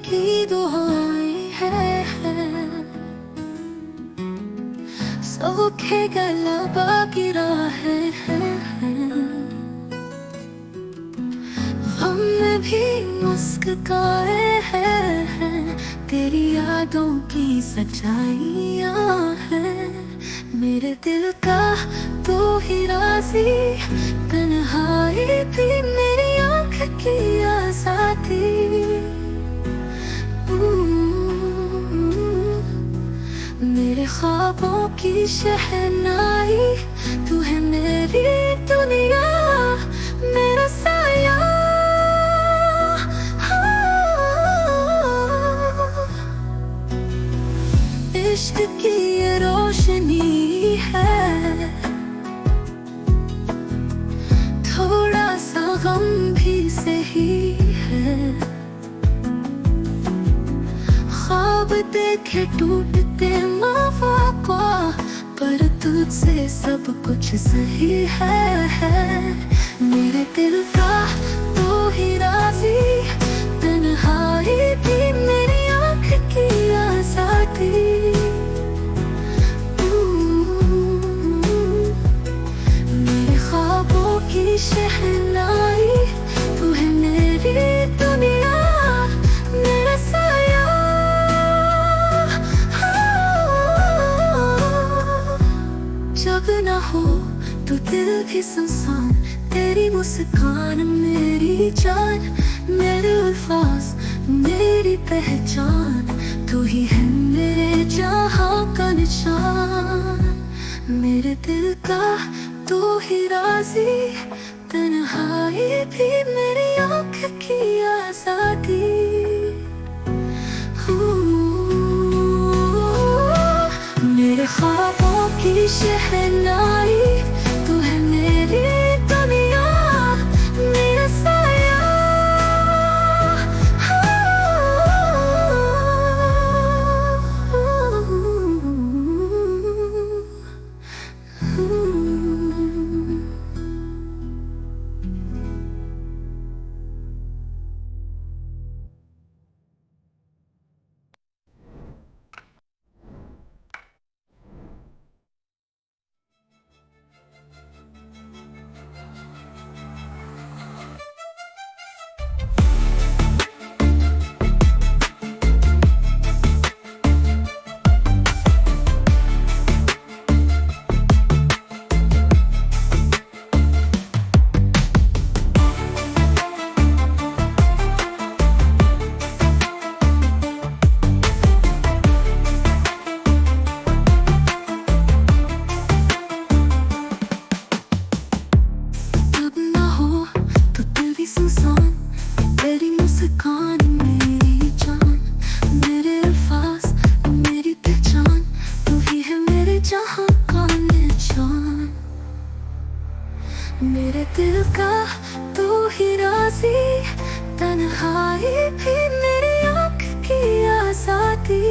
की दुआएं हैं सूखे गला बाकी राहें हैं हम में भी मुस्कुराए हैं तेरी यादों की सच्चाइयाँ हैं मेरे दिल का तू ही राज़ी तन्हाई भी मेरी आँख की आज़ादी मेरे ख्वाबों की शहनाई तू है मेरी दुनिया मेरा साया इश्क की ये रोशनी है थोड़ा सा गम भी सही है ख्वाब देखे टूटते मौका पर तुझसे सब कुछ सही है मेरे दिल का तू ही राज़ी तन्हाई भी मेरी आँख की आज़ादी मेरे ख्वाबों की शहनाई तू है मेरी दुनिया मेरा साया जब ना हो तो दिल भी सुनसान तेरी मुस्कान मेरी जान मेरे अल्फाज मेरी पहचान तू ही है मेरे जहां का निशान मेरे दिल का तू ही राज़ी तन्हाई भी मेरी आँख की आज़ादी मेरे ख्वाबों की शहनाई तू है मेरी दुनिया मेरा साया तेरी मुस्कान मेरी जान मेरे अल्फाज मेरी पहचान तू ही है मेरे जहां का निशान मेरे दिल का तू ही राज़ी तन्हाई भी मेरी आँख की आज़ादी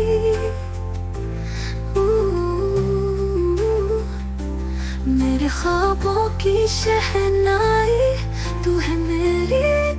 मेरे ख्वाबों की शहनाई तू है मेरी